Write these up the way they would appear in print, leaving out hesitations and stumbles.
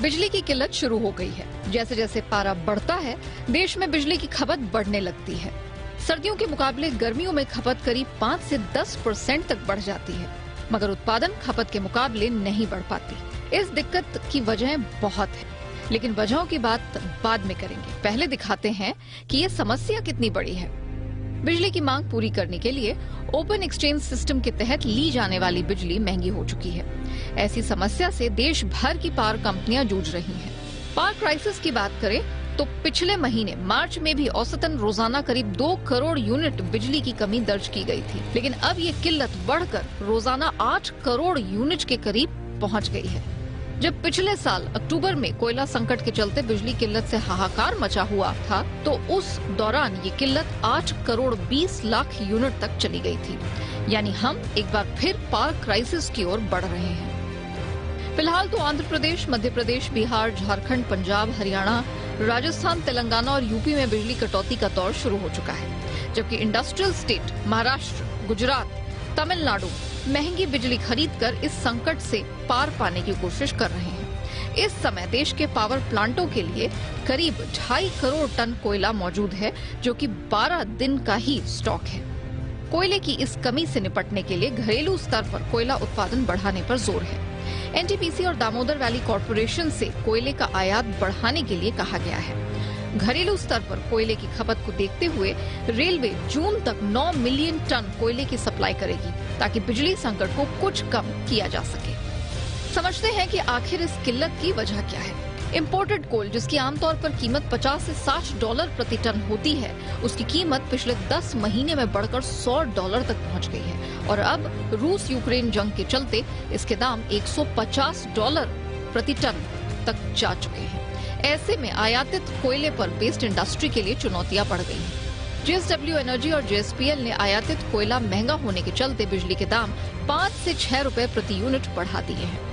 बिजली की किल्लत शुरू हो गई है। जैसे जैसे पारा बढ़ता है, देश में बिजली की खपत बढ़ने लगती है। सर्दियों के मुकाबले गर्मियों में खपत करीब 5 से 10% तक बढ़ जाती है, मगर उत्पादन खपत के मुकाबले नहीं बढ़ पाती। इस दिक्कत की वजह बहुत है, लेकिन वजहों की बात बाद में करेंगे। पहले दिखाते हैं कि ये समस्या कितनी बड़ी है। बिजली की मांग पूरी करने के लिए ओपन एक्सचेंज सिस्टम के तहत ली जाने वाली बिजली महंगी हो चुकी है। ऐसी समस्या से देश भर की पावर कंपनियां जूझ रही हैं। पावर क्राइसिस की बात करें तो पिछले महीने मार्च में भी औसतन रोजाना करीब 2 करोड़ यूनिट बिजली की कमी दर्ज की गई थी, लेकिन अब ये किल्लत बढ़कर रोजाना 8 करोड़ यूनिट के करीब पहुंच गई है। जब पिछले साल अक्टूबर में कोयला संकट के चलते बिजली किल्लत से हाहाकार मचा हुआ था, तो उस दौरान ये किल्लत 8 करोड़ 20 लाख यूनिट तक चली गई थी। यानी हम एक बार फिर पावर क्राइसिस की ओर बढ़ रहे हैं। फिलहाल तो आंध्र प्रदेश, मध्य प्रदेश, बिहार, झारखंड, पंजाब, हरियाणा, राजस्थान, तेलंगाना और यूपी में बिजली कटौती का दौर शुरू हो चुका है, जबकि इंडस्ट्रियल स्टेट महाराष्ट्र, गुजरात, तमिलनाडु महंगी बिजली खरीदकर इस संकट से पार पाने की कोशिश कर रहे हैं। इस समय देश के पावर प्लांटों के लिए करीब 2.5 करोड़ टन कोयला मौजूद है, जो कि 12 दिन का ही स्टॉक है। कोयले की इस कमी से निपटने के लिए घरेलू स्तर पर कोयला उत्पादन बढ़ाने पर जोर है। एनटीपीसी और दामोदर वैली कॉरपोरेशन से कोयले का आयात बढ़ाने के लिए कहा गया है। घरेलू स्तर पर कोयले की खपत को देखते हुए रेलवे जून तक 9 मिलियन टन कोयले की सप्लाई करेगी, ताकि बिजली संकट को कुछ कम किया जा सके। समझते हैं कि आखिर इस किल्लत की वजह क्या है। इम्पोर्टेड कोल, जिसकी आमतौर पर कीमत 50 से 60 डॉलर प्रति टन होती है, उसकी कीमत पिछले 10 महीने में बढ़कर 100 डॉलर तक पहुंच गई है और अब रूस यूक्रेन जंग के चलते इसके दाम 150 डॉलर प्रति टन तक जा चुके हैं। ऐसे में आयातित कोयले पर बेस्ड इंडस्ट्री के लिए चुनौतियां बढ़ गई हैं। जेएसडब्ल्यू एनर्जी और जेएसपीएल ने आयातित कोयला महंगा होने के चलते बिजली के दाम 5 से 6 रुपए प्रति यूनिट बढ़ा दिए हैं।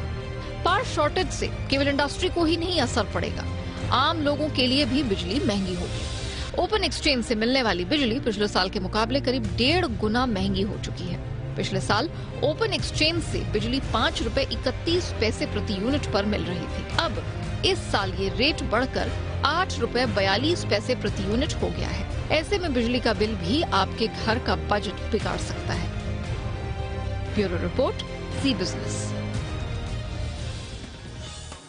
पावर शॉर्टेज से केवल इंडस्ट्री को ही नहीं असर पड़ेगा, आम लोगों के लिए भी बिजली महंगी होगी। ओपन एक्सचेंज से मिलने वाली बिजली पिछले साल के मुकाबले करीब 1.5 गुना महंगी हो चुकी है। पिछले साल ओपन एक्सचेंज से बिजली 5 रुपए 31 पैसे प्रति यूनिट पर मिल रही थी। अब इस साल ये रेट बढ़कर 8 रुपए 42 पैसे प्रति यूनिट हो गया है। ऐसे में बिजली का बिल भी आपके घर का बजट बिगाड़ सकता है। ब्यूरो रिपोर्ट, सी बिजनेस।